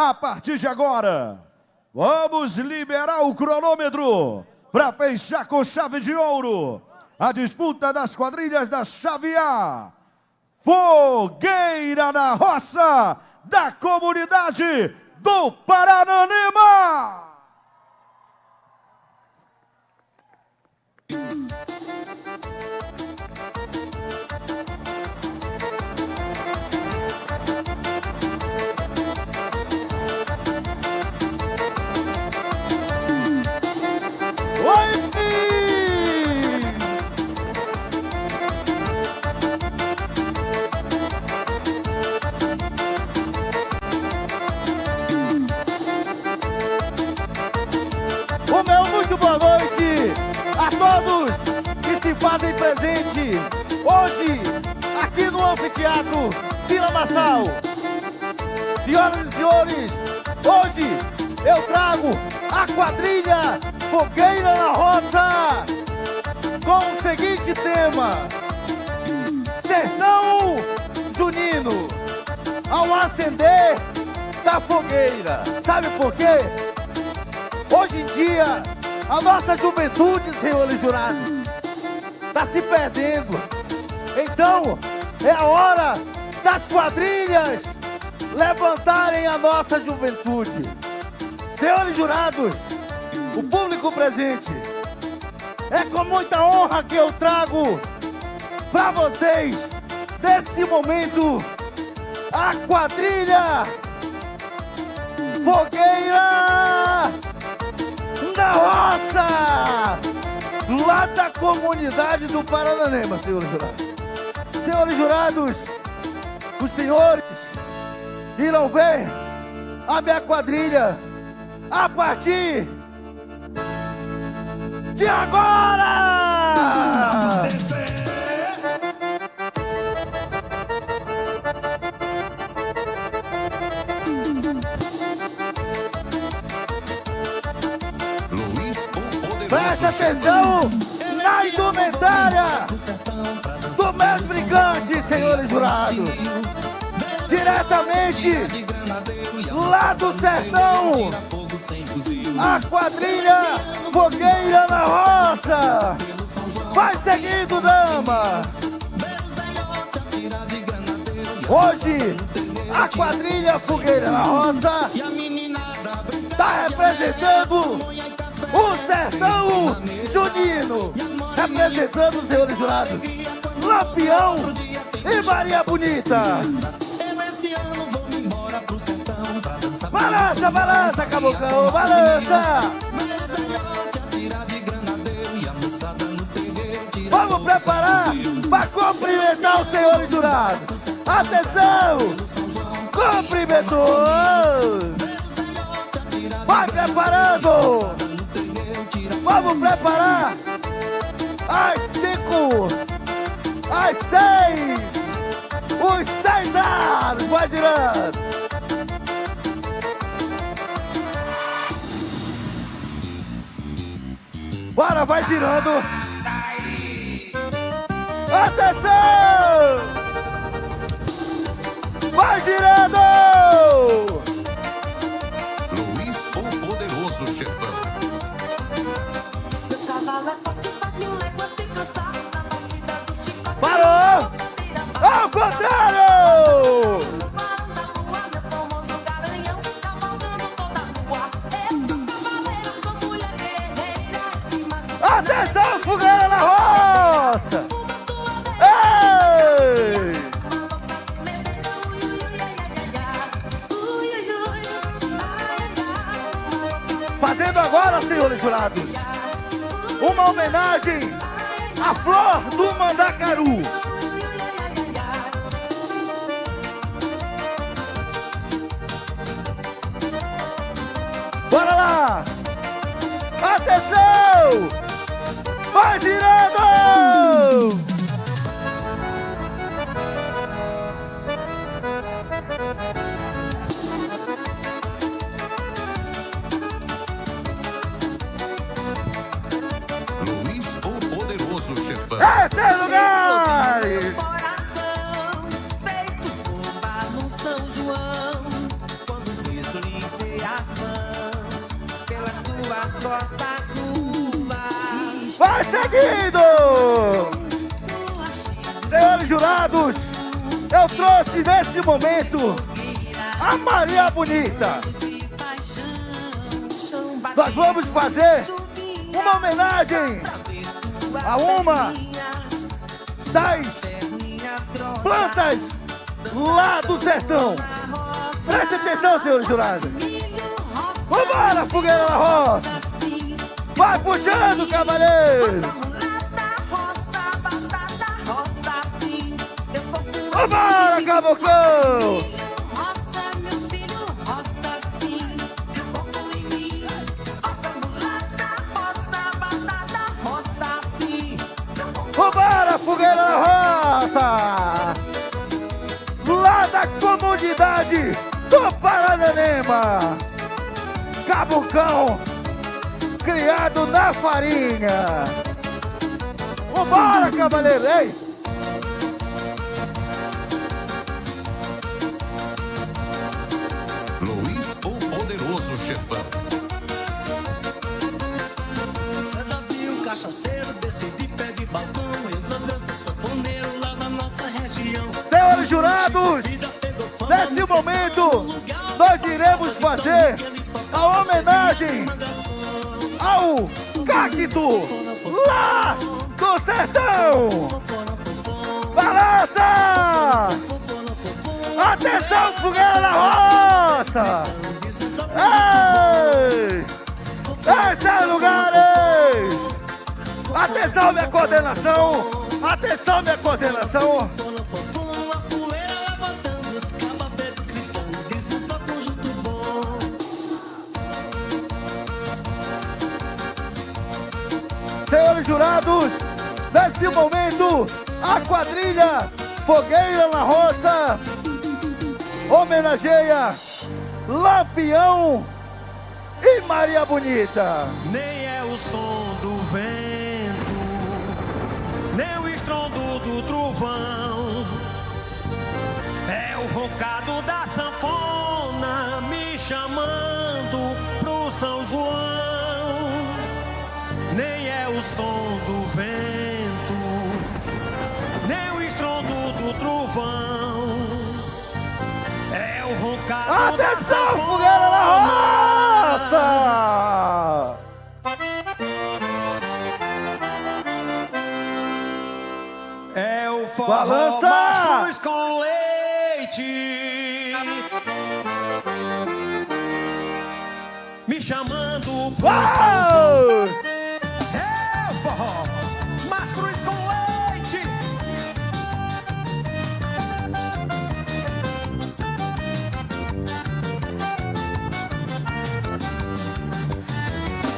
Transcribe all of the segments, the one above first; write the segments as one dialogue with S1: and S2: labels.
S1: A partir de agora, vamos liberar o cronômetro para fechar com chave de ouro a disputa das quadrilhas da chave A. Fogueira na Roça da comunidade do Parananema.
S2: Muito boa noite a todos que se fazem presente hoje aqui no Anfiteatro Sila Massal. Senhoras e senhores, hoje eu trago a quadrilha Fogueira na Roça com o seguinte tema: Sertão Junino ao acender da fogueira. Sabe por quê? Hoje em dia, a nossa juventude, senhores jurados, está se perdendo. Então, é a hora das quadrilhas levantarem a nossa juventude. Senhores jurados, o público presente, é com muita honra que eu trago para vocês, nesse momento, a quadrilha Fogueira da Roça, lá da comunidade do Parananema, senhores jurados. Senhores jurados, os senhores irão ver a minha quadrilha a partir de agora! Presta atenção na indumentária do mestre brigante, senhores jurados. Diretamente lá do sertão, a quadrilha Fogueira na Roça. Vai seguindo, dama. Hoje, a quadrilha Fogueira na Roça está representando o Sertão Junino, representando os senhores jurados Lampião e Maria Bonita. Balança, balança, cabocão, balança. Vamos preparar para cumprimentar os senhores jurados. Atenção, cumprimentou. Vai preparando. Vamos preparar às 5, às 6, os 6 anos, vai girando. Bora, vai girando. Atenção! Vai girando!
S3: Luiz, o poderoso chefão.
S2: Parou! Ao contrário! Atenção, Fogueira na Roça! Ei! Fazendo agora, senhores jurados, uma homenagem à flor do mandacaru. Bora lá! Atenção! Vai girando!
S3: Luiz, o poderoso chefão.
S2: Este é o lugar!
S4: Feito bomba no São João, quando
S2: Vai seguindo! Senhores jurados, eu trouxe nesse momento a Maria Bonita. Nós vamos fazer uma homenagem a uma das plantas lá do sertão. Preste atenção, senhores jurados. Vambora, fogueira na roça. Vai puxando, cavaleiro. Vambora, cabocão. Vambora, fogueira na roça. Lá da comunidade do Paranema. Cabocão criado na farinha. Vambora, cavaleiro, ei!
S3: Luiz, o poderoso chefão.
S4: Certa via um cachaceiro desceu de pé de balcão, resolveu ser sanfoneiro lá na nossa região.
S2: Senhores jurados, nesse momento nós iremos fazer a homenagem ao cacto lá do sertão. Balança! Atenção, fogueira na roça! Ei! Esses lugares! Atenção, minha coordenação! Atenção, minha coordenação! Senhores jurados, nesse momento, a quadrilha Fogueira na Roça homenageia Lampião e Maria Bonita.
S4: Nem é o som do vento, nem o estrondo do trovão, é o roncado da sanfona me chamando pro São João. Nem é o som do vento, nem o estrondo do trovão, é o roncado da
S2: Atenção,
S4: sanfona.
S2: fogueira na roça!
S4: É o forró
S2: Balança!
S4: mastruz com leite, me chamando pro
S2: Uau!
S4: É o forró mastruz com leite,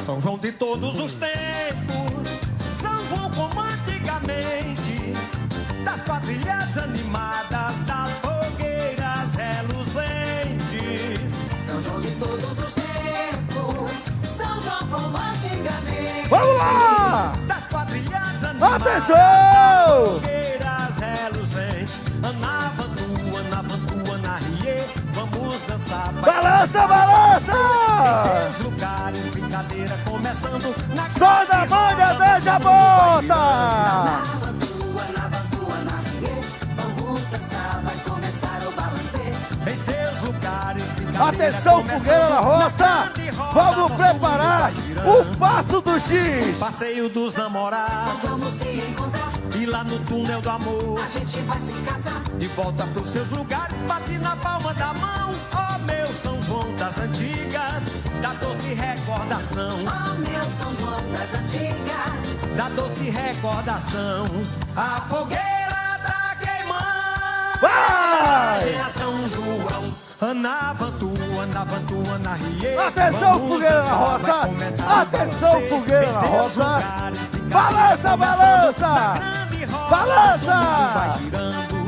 S4: São João de todos os tempos, São João como antigamente, das quadrilhas animadas, das fogueiras reluzentes.
S5: São João de todos os tempos, São João como antigamente.
S2: Vamos lá!
S4: Das quadrilhas animadas,
S2: Atenção!
S4: fogueiras reluzentes. Anavantu, anarriê, vamos dançar.
S2: Balança, balança!
S4: Em seus lugares, brincadeira começando na
S2: Só da manha da jabota!
S5: Na rie, vamos dançar, vai começar o balancê.
S4: Em seus lugares, brincadeira
S2: Atenção, fogueira na roça! Vamos preparar o passo do X!
S4: Passeio dos namorados,
S5: Vamos se encontrar,
S4: e lá no túnel do amor,
S5: a gente vai se casar.
S4: de volta pros seus lugares, bate na palma da mão. Oh, meu São João das antigas, da doce recordação,
S5: Oh, meu São João das antigas.
S4: da doce recordação. A fogueira tá queimando.
S2: Vai!
S4: É São João. Anavantu, anarriê.
S2: Atenção,
S4: Vamos
S2: fogueira na
S4: dançar, vai
S2: roça!
S4: começar o
S2: Atenção,
S4: balancê.
S2: fogueira
S4: Em
S2: na
S4: seus
S2: roça!
S4: lugares, brincadeira
S2: Balança,
S4: começando
S2: balança!
S4: na grande roda,
S2: Balança!
S4: o mundo vai girando.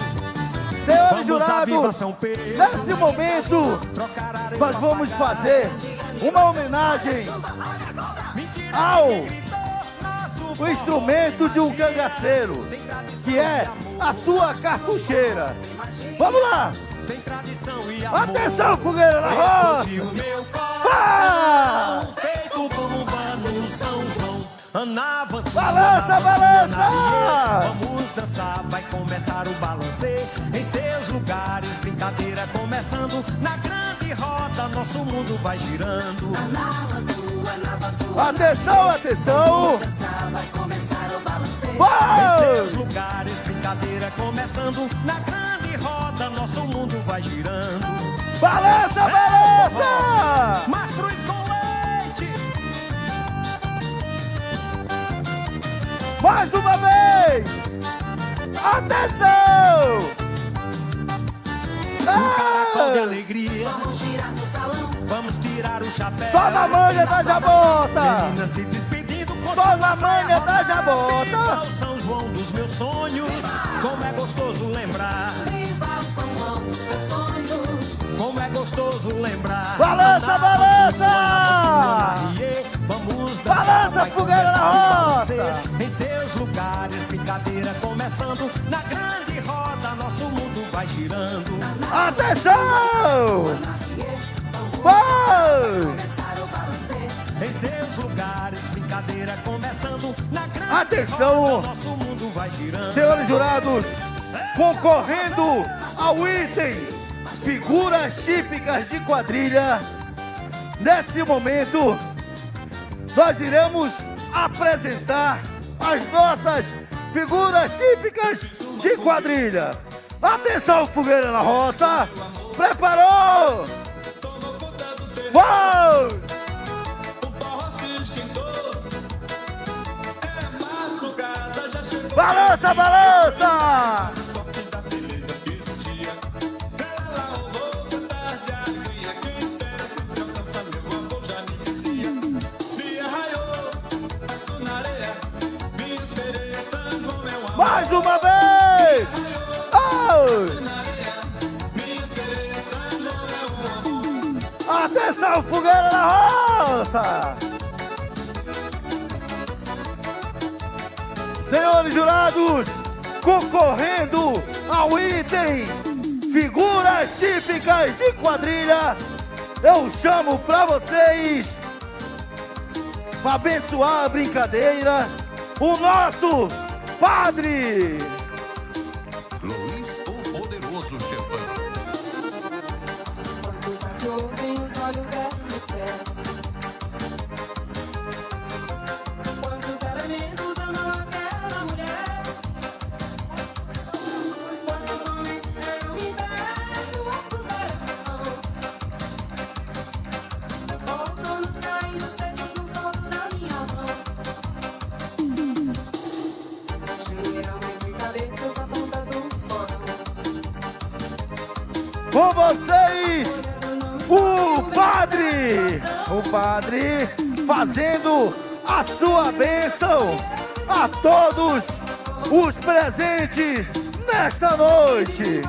S2: Senhores
S4: Vamos dar viva
S2: jurados,
S4: São Pedro.
S2: nesse momento
S4: Trocar areia
S2: nós vamos fazer uma homenagem
S4: Mentira,
S2: ao
S4: ninguém gritou, nosso
S2: o
S4: forró.
S2: instrumento de um cangaceiro, que é a sua cartucheira. Vamos lá!
S4: Tem tradição e amor.
S2: Atenção, fogueira na roça!
S4: Explodiu meu
S2: Ah!
S4: coração, feito bomba no São João. Anavantu,
S2: Balança,
S4: lugares, brincadeira começando. Na grande roda, nosso mundo vai girando.
S2: Atenção, atenção!
S5: Vai começar o balanceio.
S4: Em
S2: Vai!
S4: seus lugares, brincadeira começando. Na grande roda, nosso mundo vai girando.
S2: Balança, balança!
S4: Mastruz com leite.
S2: Mais uma vez! Atenção!
S4: Caracol de
S2: Ei!
S4: alegria.
S5: Vamos girar no salão.
S4: Vamos tirar o chapéu.
S2: Só na manha da jabota!
S4: Menina se despedindo.
S2: Só na manha da jabota!
S4: Viva o São João dos meus sonhos. Como é gostoso lembrar.
S5: Viva o São João dos meus sonhos.
S4: Como é gostoso lembrar.
S2: Balança, balança!
S4: Vamos dançar,
S2: Balança,
S4: vai
S2: fogueira na
S4: começar o
S2: roça!
S4: balanceio. Em seus lugares, brincadeira começando. Na grande roda, nosso mundo vai girando.
S2: Atenção! Vai!
S5: Começar o balanceio.
S4: Em seus lugares, brincadeira começando. Na grande
S2: Atenção!
S4: roda, nosso mundo vai girando.
S2: Senhores jurados, concorrendo ao item figuras típicas de quadrilha, nesse momento nós iremos apresentar as nossas figuras típicas de quadrilha. Atenção, fogueira na roça, preparou? Uou! Balança, balança! Mais uma vez! Oh! Atenção, fogueira na roça! Senhores jurados, concorrendo ao item figuras típicas de quadrilha, eu chamo pra vocês, pra abençoar a brincadeira, o nosso padre!
S3: Luiz, o poderoso chefão.
S5: Quando os olhos ouvem, os olhos eram no céu. Quantos elementos amam aquela mulher? Quantos homens eram inveja, outros eram outonos caindo secos no solo da minha mão. Geralmente cabeças apontados fora.
S2: Com vocês, o padre fazendo a sua bênção a todos os presentes nesta noite.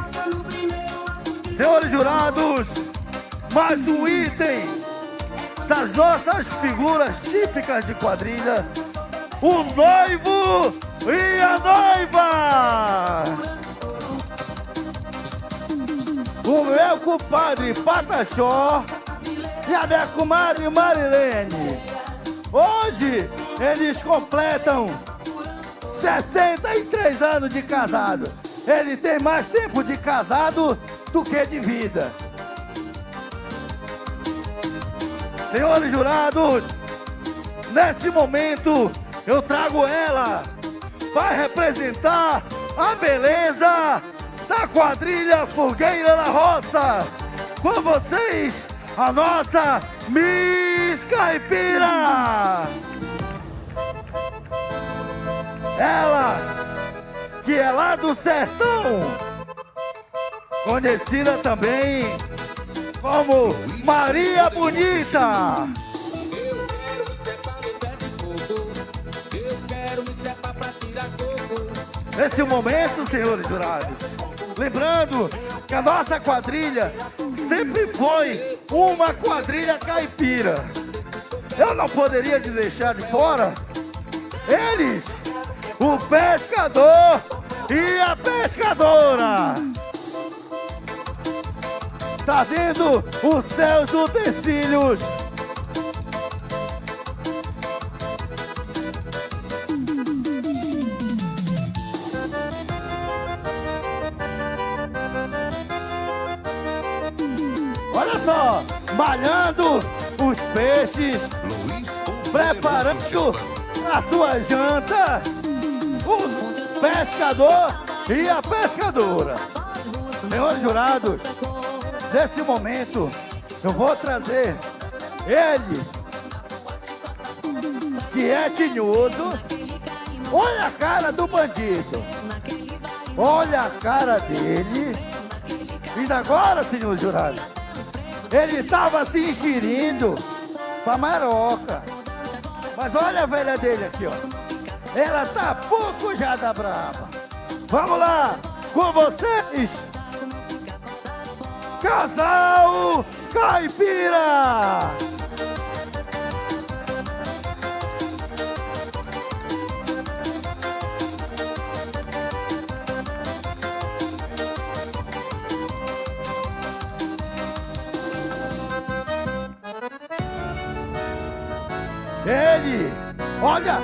S2: Senhores jurados, mais um item das nossas figuras típicas de quadrilha, o noivo e a noiva. O meu compadre Pataxó e a minha comadre Marilene. Hoje eles completam 63 anos de casado. Ele tem mais tempo de casado do que de vida. Senhores jurados, nesse momento eu trago ela. Vai representar a beleza da quadrilha Fogueira na Roça. Com vocês, a nossa Miss Caipira. Ela, que é lá do sertão, conhecida também como Maria Bonita. Nesse momento, senhores jurados, lembrando que a nossa quadrilha sempre foi uma quadrilha caipira. Eu não poderia deixar de fora eles, o pescador e a pescadora, trazendo os seus utensílios. só, malhando os peixes,
S3: Luiz, o poderoso
S2: preparando
S3: chefão.
S2: a sua janta, o pescador e a pescadora. Senhores jurados, nesse momento eu vou trazer ele, que é tinhoso. Olha a cara do bandido, olha a cara dele. E agora, senhor jurado, ele estava se enxerindo pra maroca. Mas olha a velha dele aqui, ó. Ela tá pouco já da brava. Vamos lá, com vocês, Casal Caipira. Ele, olha,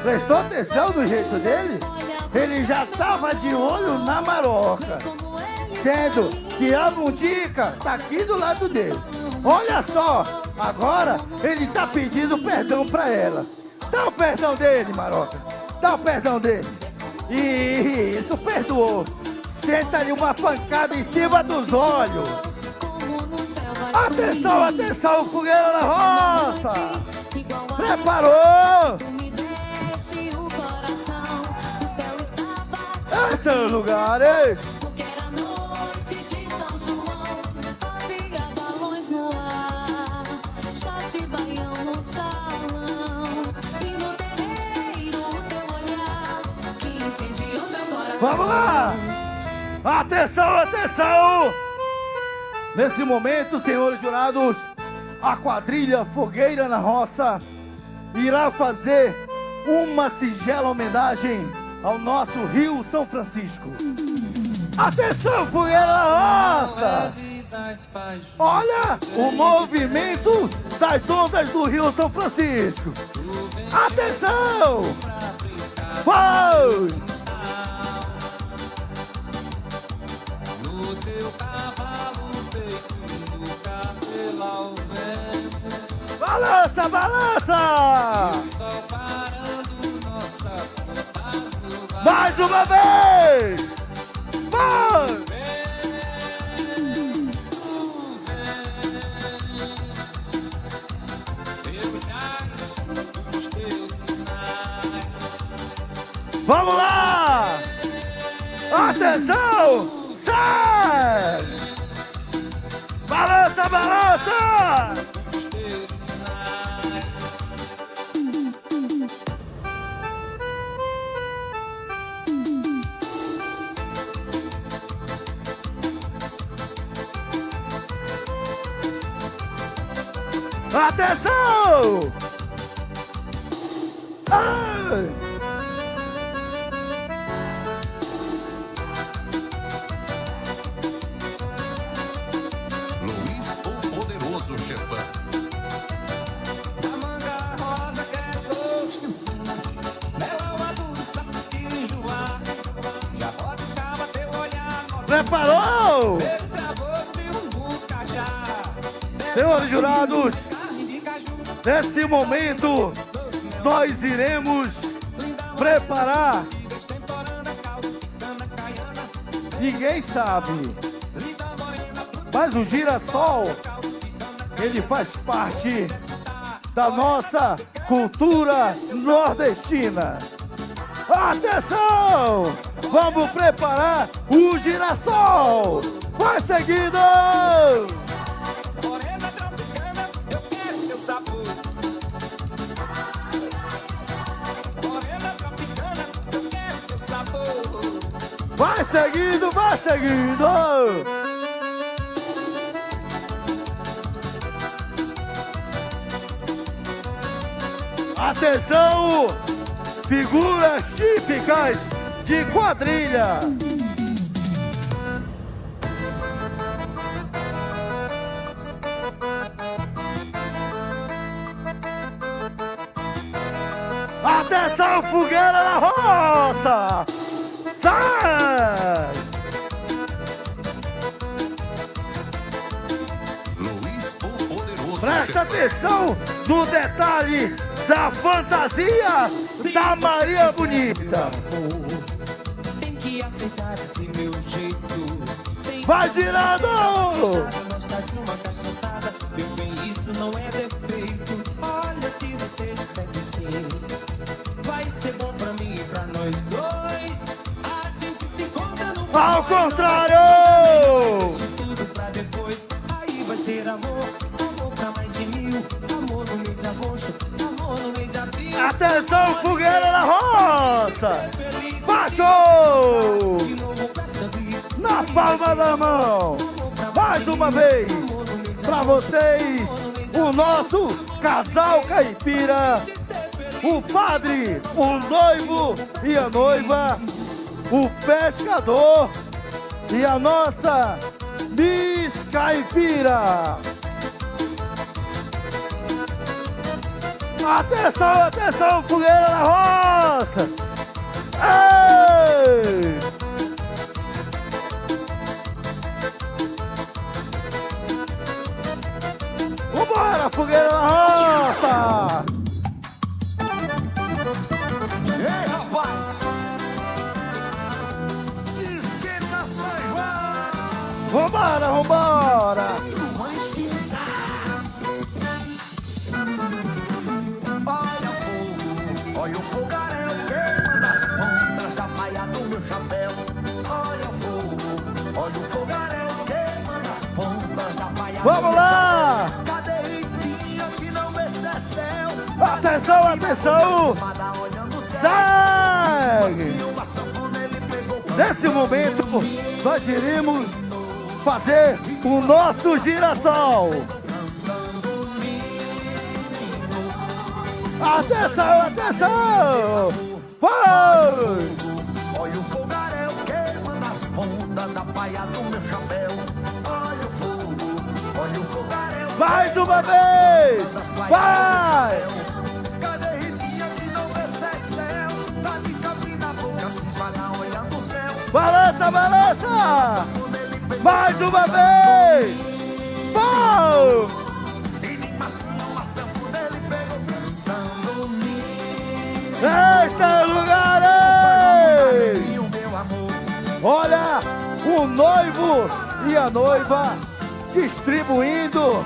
S2: prestou atenção no jeito dele? Ele já tava de olho na maroca, sendo que a bundica tá aqui do lado dele. Olha só, agora ele tá pedindo perdão pra ela. Dá o perdão dele, maroca, dá o perdão dele. Isso, perdoou. Senta-lhe uma pancada em cima dos olhos. Atenção, atenção, fogueira na roça. Preparou! Esses são os lugares. Vamos lá! Atenção, atenção! Nesse momento, senhores jurados, a quadrilha Fogueira na Roça irá fazer uma singela homenagem ao nosso Rio São Francisco. Atenção, Fogueira na Roça! Olha o movimento das ondas do Rio São Francisco. Atenção! Foi! Balança, balança! Mais uma vez! Vai! Vamos lá! Atenção! Sai! Balança, balança! Atenção! Ai!
S3: Luiz, o poderoso chefão.
S4: Da manga rosa que é doce que ensina, mela madura sabe que enjoar. Já pode ficar teu olhar,
S2: Preparou!
S4: bebe pra boca e um bucajá.
S2: Senhores jurados,
S4: Carne de caju,
S2: nesse momento nós iremos preparar.
S4: extemporânea, caldo, cana, caiana,
S2: Ninguém sabe,
S4: linda morena,
S2: mas o girassol, ele faz parte da nossa cultura nordestina. Atenção! Vamos preparar o girassol! Vai seguindo!
S4: morena tropicana, eu quero teu sabor. Morena tropicana, eu quero teu sabor.
S2: Vai seguindo, vai seguindo! Atenção! Figuras típicas de quadrilha! Atenção, fogueira na roça! Sai!
S3: Luiz,
S2: Presta atenção no detalhe da fantasia da Maria Bonita.
S5: Tem que aceitar esse meu jeito.
S2: Vai girando!
S5: Gosta de uma cachaçada. Meu bem, isso não é defeito. Olha, se você disser que sim, vai ser bom pra mim e pra nós dois. A gente se encontra no
S2: Ao contrário!
S5: tudo pra depois. Aí vai ser amor, amor pra mais de 1000. Amor no mês de agosto, amor no mês de abril.
S2: Atenção, fogueira na roça! Baixou!
S5: De novo dessa vez.
S2: Na palma da mão! Mais uma vez! Pra vocês, o nosso casal caipira, o padre, o noivo e a noiva, o pescador e a nossa Miss Caipira. Atenção, atenção, fogueira na roça! Ei! Vambora, fogueira na roça!
S4: Ei, rapaz! Esquenta São João!
S2: Vambora, vambora!
S4: Olha o fogaréu queima nas pontas da paia do meu chapéu. Olha o fogo, olha o fogaréu queima nas pontas da paia.
S2: Vamos lá!
S4: Cadê Ritinha que não vê se é céu?
S2: Atenção, atenção!
S4: Cismada olhando o céu.
S2: Segue!
S4: E uma sanfona ele pegou.
S2: Nesse momento, nós iremos fazer o nosso girassol. Atenção, atenção! Foi!
S4: Olha o fogaréu queima nas pontas da paia do meu chapéu. Olha o fogo, olha o fogaréu.
S2: Mais uma vez! Vai!
S4: Cadê Ritinha que não vê se é céu? Tá de capim na boca, cismada olhando o céu.
S2: Balança, balança! Mais uma vez! Vai!
S4: E de macio, uma sanfona ele pegou cantando
S2: Esses lugares!
S4: e o meu amor.
S2: Olha, o noivo e a noiva distribuindo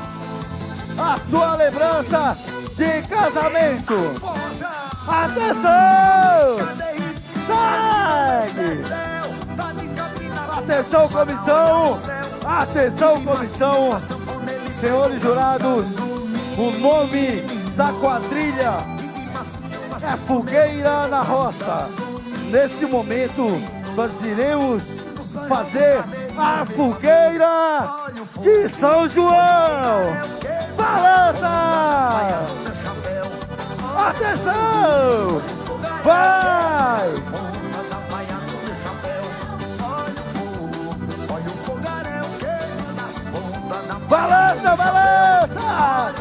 S2: a sua lembrança de casamento.
S4: Poxa,
S2: Atenção!
S4: cadê Ritinha?
S2: Segue!
S4: Céu, tá de capim na boca.
S2: Atenção, comissão! Atenção, comissão!
S4: Sanfona ele
S2: Senhores jurados, o nome da quadrilha é Fogueira na Roça. Nesse momento, nós iremos fazer a fogueira de São João. Balança!
S4: meu chapéu.
S2: Atenção! Vai!
S4: Ponta da paia do meu chapéu. Olha o fogo, olha o fogaréu queima nas pontas da paia.
S2: Balança, balança!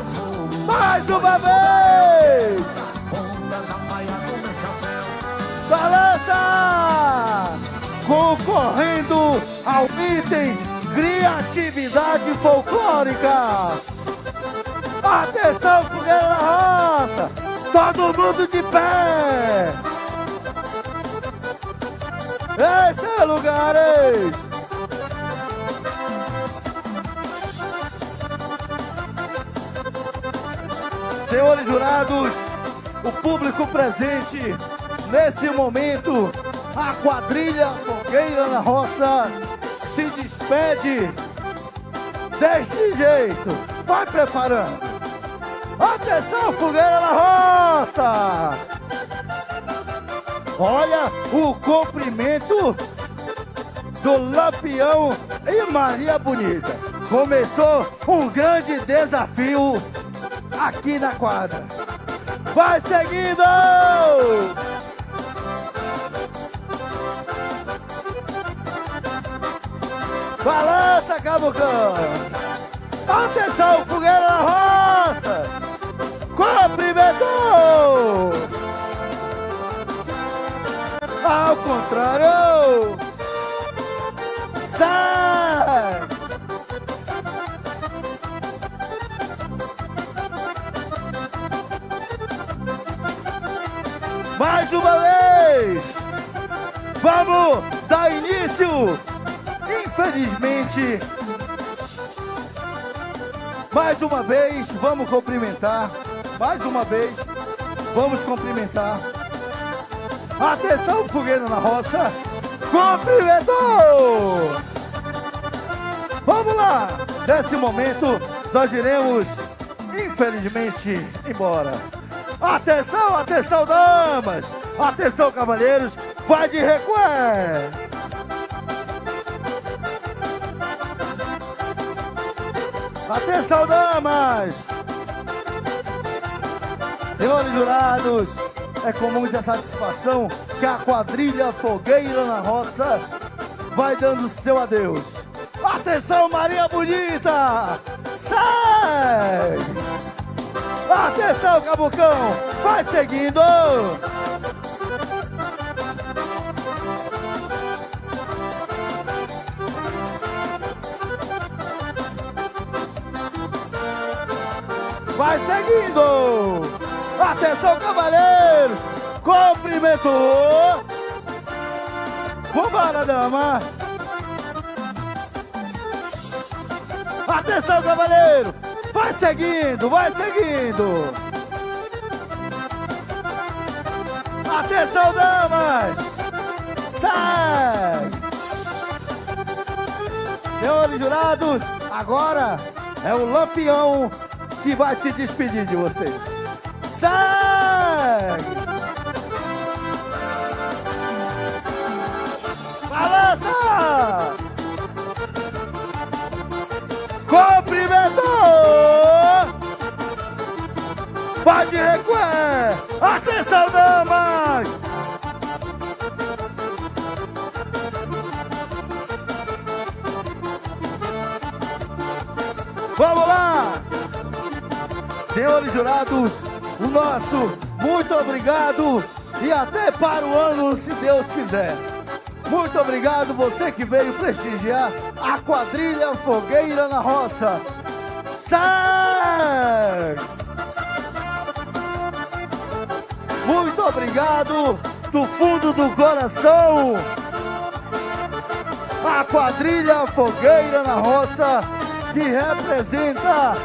S2: Mais uma vez!
S4: Nas pontas da paia do meu chapéu.
S2: Balança! Concorrendo ao item Criatividade Folclórica. Atenção, fogueira na roça! Todo mundo de pé! Esses lugares! Senhores jurados, o público presente, nesse momento, a quadrilha Fogueira na Roça se despede deste jeito. Vai preparando. Atenção, Fogueira na Roça! Olha o cumprimento do Lampião e Maria Bonita. Começou um grande desafio aqui na quadra. Vai seguindo! Balança, Cabucão! Atenção, Fogueira na Roça! Cumprimentou! Ao contrário! Sai! Mais uma vez. Vamos dar início. Infelizmente, mais uma vez, vamos cumprimentar. Mais uma vez, vamos cumprimentar. Atenção, fogueira na roça. Cumprimentou! Vamos lá! Nesse momento, nós iremos, infelizmente, embora. Atenção, atenção, damas! Atenção, cavalheiros! Vai de recué! Atenção, damas! Senhores jurados, é com muita satisfação que a quadrilha Fogueira na Roça vai dando seu adeus. Atenção, Maria Bonita! Sai! Atenção, Cabucão! Vai seguindo! Vai seguindo! Atenção, cavaleiros! Cumprimentou! Vambora, dama! Atenção, cavaleiro! Vai seguindo, vai seguindo! Atenção, damas! Sai! Senhores jurados, agora é o Lampião que vai se despedir de vocês. Sai! Balança! Cumprimentou! Vai de recué! Atenção, damas! Vamos lá! Senhores jurados, o nosso muito obrigado e até para o ano, se Deus quiser. Muito obrigado você que veio prestigiar a quadrilha Fogueira na Roça. Sai! Muito obrigado do fundo do coração. A quadrilha Fogueira na Roça que representa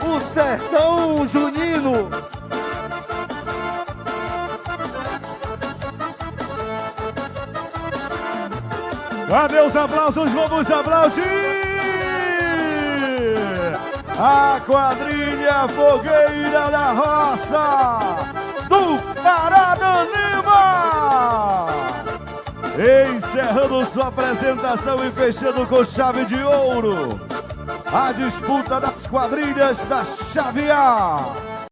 S2: o sertão junino.
S1: Cadê os aplausos? Vamos aplaudir! A quadrilha Fogueira da Roça do Paranaíba! Encerrando sua apresentação e fechando com chave de ouro a disputa das quadrilhas da Chave A.